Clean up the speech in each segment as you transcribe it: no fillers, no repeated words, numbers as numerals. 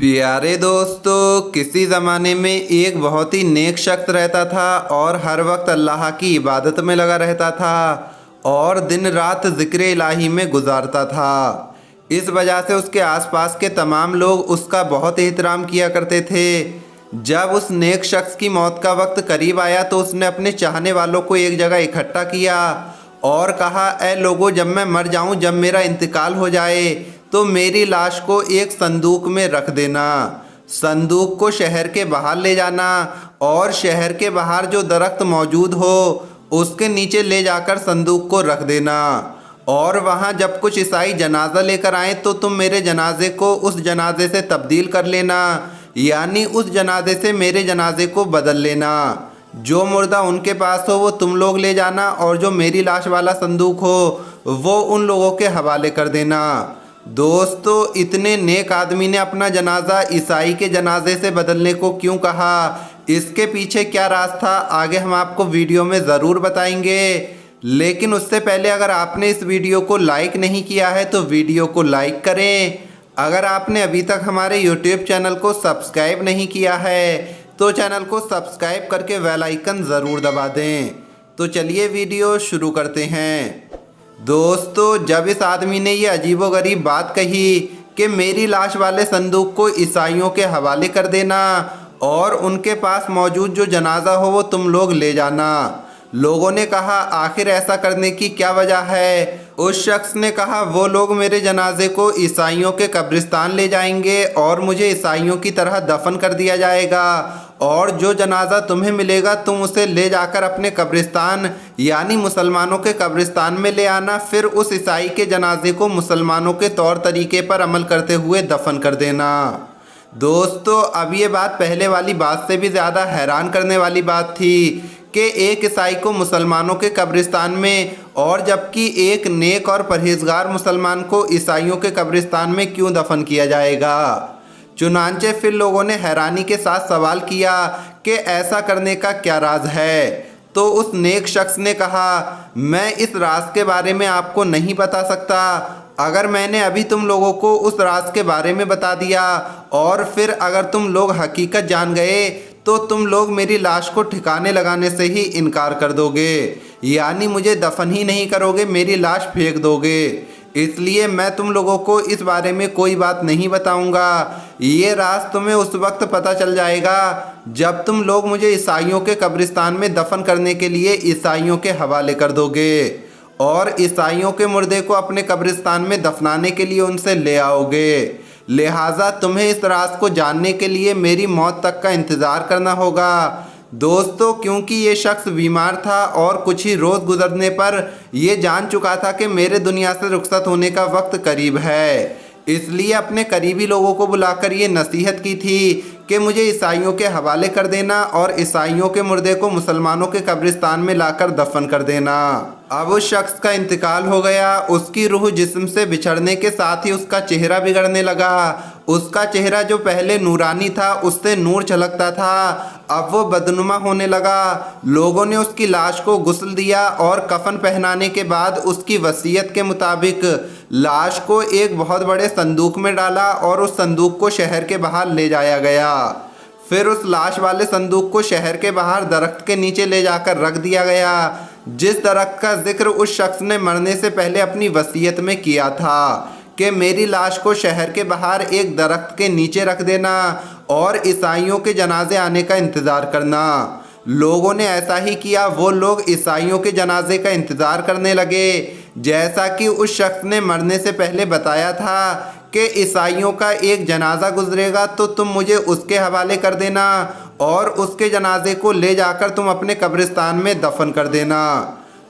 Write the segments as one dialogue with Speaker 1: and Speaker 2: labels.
Speaker 1: प्यारे दोस्तों, किसी ज़माने में एक बहुत ही नेक शख्स रहता था और हर वक्त अल्लाह की इबादत में लगा रहता था और दिन रात ज़िक्र इलाही में गुजारता था। इस वजह से उसके आसपास के तमाम लोग उसका बहुत एहतराम किया करते थे। जब उस नेक शख्स की मौत का वक्त करीब आया तो उसने अपने चाहने वालों को एक जगह इकट्ठा किया और कहा, ऐ लोगों, जब मैं मर जाऊं, जब मेरा इंतकाल हो जाए तो मेरी लाश को एक संदूक में रख देना। संदूक को शहर के बाहर ले जाना और शहर के बाहर जो दरख्त मौजूद हो उसके नीचे ले जाकर संदूक को रख देना। और वहाँ जब कुछ ईसाई जनाजा लेकर आए तो तुम मेरे जनाजे को उस जनाजे से तब्दील कर लेना, यानी उस जनाजे से मेरे जनाजे को बदल लेना। जो मुर्दा उनके पास हो वो तुम लोग ले जाना और जो मेरी लाश वाला संदूक हो वो उन लोगों के हवाले कर देना। दोस्तों, इतने नेक आदमी ने अपना जनाजा ईसाई के जनाजे से बदलने को क्यों कहा? इसके पीछे क्या राज था, आगे हम आपको वीडियो में ज़रूर बताएंगे। लेकिन उससे पहले अगर आपने इस वीडियो को लाइक नहीं किया है तो वीडियो को लाइक करें। अगर आपने अभी तक हमारे यूट्यूब चैनल को सब्सक्राइब नहीं किया है तो चैनल को सब्सक्राइब करके बेल आइकन ज़रूर दबा दें। तो चलिए वीडियो शुरू करते हैं। दोस्तों, जब इस आदमी ने ये अजीबोगरीब बात कही कि मेरी लाश वाले संदूक को ईसाइयों के हवाले कर देना और उनके पास मौजूद जो जनाजा हो वो तुम लोग ले जाना, लोगों ने कहा, आखिर ऐसा करने की क्या वजह है? उस शख्स ने कहा, वो लोग मेरे जनाजे को ईसाइयों के कब्रिस्तान ले जाएंगे और मुझे ईसाइयों की तरह दफन कर दिया जाएगा और जो जनाजा तुम्हें मिलेगा तुम उसे ले जाकर अपने कब्रिस्तान यानी मुसलमानों के कब्रिस्तान में ले आना, फिर उस ईसाई के जनाजे को मुसलमानों के तौर तरीके पर अमल करते हुए दफन कर देना। दोस्तों, अब ये बात पहले वाली बात से भी ज़्यादा हैरान करने वाली बात थी कि एक ईसाई को मुसलमानों के कब्रिस्तान में और जबकि एक नेक और परहेजगार मुसलमान को ईसाइयों के कब्रिस्तान में क्यों दफन किया जाएगा? चुनांचे फिर लोगों ने हैरानी के साथ सवाल किया कि ऐसा करने का क्या राज है? तो उस नेक शख्स ने कहा, मैं इस राज के बारे में आपको नहीं बता सकता। अगर मैंने अभी तुम लोगों को उस राज के बारे में बता दिया और फिर अगर तुम लोग हकीकत जान गए तो तुम लोग मेरी लाश को ठिकाने लगाने से ही इनकार कर दोगे, यानी मुझे दफन ही नहीं करोगे, मेरी लाश फेंक दोगे। इसलिए मैं तुम लोगों को इस बारे में कोई बात नहीं बताऊंगा। ये राज तुम्हें उस वक्त पता चल जाएगा जब तुम लोग मुझे ईसाइयों के कब्रिस्तान में दफन करने के लिए ईसाइयों के हवाले कर दोगे और ईसाइयों के मुर्दे को अपने कब्रिस्तान में दफनाने के लिए उनसे ले आओगे। लिहाजा तुम्हें इस राज को जानने के लिए मेरी मौत तक का इंतज़ार करना होगा। दोस्तों, क्योंकि ये शख्स बीमार था और कुछ ही रोज़ गुजरने पर ये जान चुका था कि मेरे दुनिया से रुखसत होने का वक्त करीब है, इसलिए अपने करीबी लोगों को बुलाकर ये नसीहत की थी कि मुझे ईसाइयों के हवाले कर देना और ईसाइयों के मुर्दे को मुसलमानों के कब्रिस्तान में लाकर दफन कर देना। अब उस शख्स का इंतकाल हो गया। उसकी रूह जिस्म से बिछड़ने के साथ ही उसका चेहरा बिगड़ने लगा। उसका चेहरा जो पहले नूरानी था उससे नूर झलकता था, अब वो बदनुमा होने लगा। लोगों ने उसकी लाश को गुस्ल दिया और कफन पहनाने के बाद उसकी वसीयत के मुताबिक लाश को एक बहुत बड़े संदूक में डाला और उस संदूक को शहर के बाहर ले जाया गया। फिर उस लाश वाले संदूक को शहर के बाहर दरख्त के नीचे ले जाकर रख दिया गया, जिस दरख्त का जिक्र उस शख्स ने मरने से पहले अपनी वसीयत में किया था कि मेरी लाश को शहर के बाहर एक दरख्त के नीचे रख देना और ईसाइयों के जनाजे आने का इंतज़ार करना। लोगों ने ऐसा ही किया। वो लोग ईसाइयों के जनाजे का इंतज़ार करने लगे, जैसा कि उस शख्स ने मरने से पहले बताया था कि ईसाइयों का एक जनाजा गुजरेगा तो तुम मुझे उसके हवाले कर देना और उसके जनाजे को ले जाकर तुम अपने कब्रिस्तान में दफन कर देना।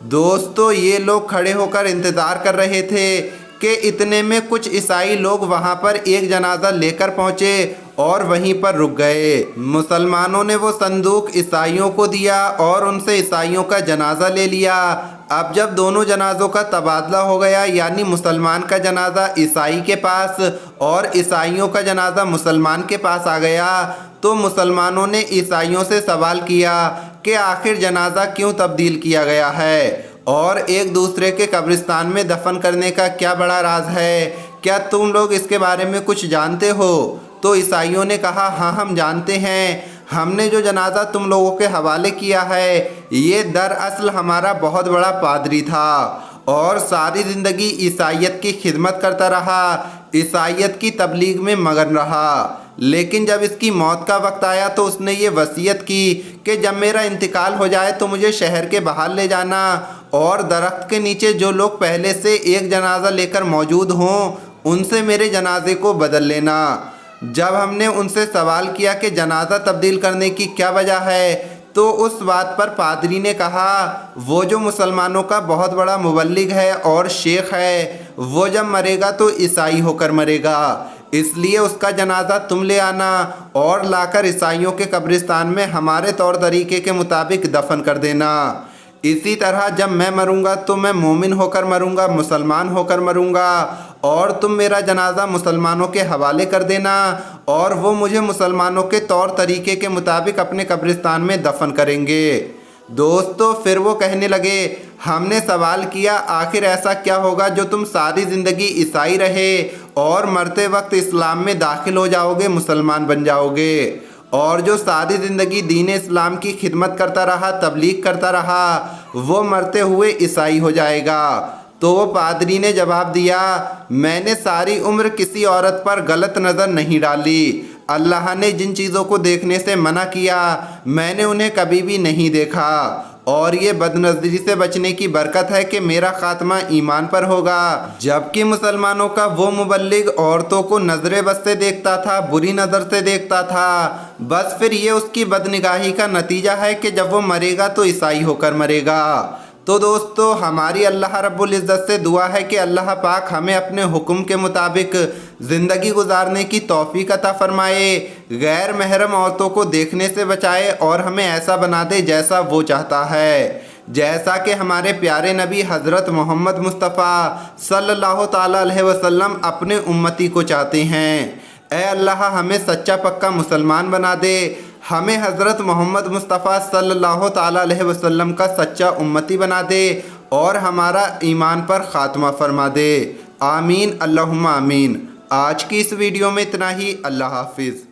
Speaker 1: दोस्तों, ये लोग खड़े होकर इंतज़ार कर रहे थे कि इतने में कुछ ईसाई लोग वहाँ पर एक जनाजा लेकर पहुँचे और वहीं पर रुक गए। मुसलमानों ने वो संदूक ईसाइयों को दिया और उनसे ईसाइयों का जनाजा ले लिया। अब जब दोनों जनाजों का तबादला हो गया, यानी मुसलमान का जनाजा ईसाई के पास और ईसाइयों का जनाजा मुसलमान के पास आ गया, तो मुसलमानों ने ईसाइयों से सवाल किया कि आखिर जनाजा क्यों तब्दील किया गया है और एक दूसरे के कब्रिस्तान में दफन करने का क्या बड़ा राज है? क्या तुम लोग इसके बारे में कुछ जानते हो? تو عیسائیوں نے کہا ہاں ہم جانتے ہیں، ہم نے جو جنازہ تم لوگوں کے حوالے کیا ہے یہ دراصل ہمارا بہت بڑا پادری تھا اور ساری زندگی عیسائیت کی خدمت کرتا رہا، عیسائیت کی تبلیغ میں مگن رہا، لیکن جب اس کی موت کا وقت آیا تو اس نے یہ وصیت کی کہ جب میرا انتقال ہو جائے تو مجھے شہر کے باہر لے جانا اور درخت کے نیچے جو لوگ پہلے سے ایک جنازہ لے کر موجود ہوں ان سے میرے جنازے کو بدل لینا۔ جب ہم نے ان سے سوال کیا کہ جنازہ تبدیل کرنے کی کیا وجہ ہے تو اس بات پر پادری نے کہا وہ جو مسلمانوں کا بہت بڑا مبلغ ہے اور شیخ ہے وہ جب مرے گا تو عیسائی ہو کر مرے گا، اس لیے اس کا جنازہ تم لے آنا اور لا کر عیسائیوں کے قبرستان میں ہمارے طور طریقے کے مطابق دفن کر دینا۔ اسی طرح جب میں مروں گا تو میں مومن ہو کر مروں گا، مسلمان ہو کر مروں گا، اور تم میرا جنازہ مسلمانوں کے حوالے کر دینا اور وہ مجھے مسلمانوں کے طور طریقے کے مطابق اپنے قبرستان میں دفن کریں گے۔ دوستو پھر وہ کہنے لگے ہم نے سوال کیا آخر ایسا کیا ہوگا جو تم ساری زندگی عیسائی رہے اور مرتے وقت اسلام میں داخل ہو جاؤ گے، مسلمان بن جاؤ گے، اور جو ساری زندگی دین اسلام کی خدمت کرتا رہا، تبلیغ کرتا رہا، وہ مرتے ہوئے عیسائی ہو جائے گا؟ تو وہ پادری نے جواب دیا میں نے ساری عمر کسی عورت پر غلط نظر نہیں ڈالی، اللہ نے جن چیزوں کو دیکھنے سے منع کیا میں نے انہیں کبھی بھی نہیں دیکھا، اور یہ بد نظری سے بچنے کی برکت ہے کہ میرا خاتمہ ایمان پر ہوگا۔ جبکہ مسلمانوں کا وہ مبلغ عورتوں کو نظر بد سے دیکھتا تھا، بری نظر سے دیکھتا تھا، بس پھر یہ اس کی بدنگاہی کا نتیجہ ہے کہ جب وہ مرے گا تو عیسائی ہو کر مرے گا۔ تو دوستو ہماری اللہ رب العزت سے دعا ہے کہ اللہ پاک ہمیں اپنے حکم کے مطابق زندگی گزارنے کی توفیق عطا فرمائے، غیر محرم عورتوں کو دیکھنے سے بچائے اور ہمیں ایسا بنا دے جیسا وہ چاہتا ہے، جیسا کہ ہمارے پیارے نبی حضرت محمد مصطفیٰ صلی اللہ تعالیٰ علیہ وسلم اپنے امتی کو چاہتے ہیں۔ اے اللہ ہمیں سچا پکا مسلمان بنا دے، ہمیں حضرت محمد مصطفیٰ صلی اللہ تعالیٰ علیہ وسلم کا سچا امتی بنا دے اور ہمارا ایمان پر خاتمہ فرما دے، آمین اللہم آمین۔ آج کی اس ویڈیو میں اتنا ہی، اللہ حافظ۔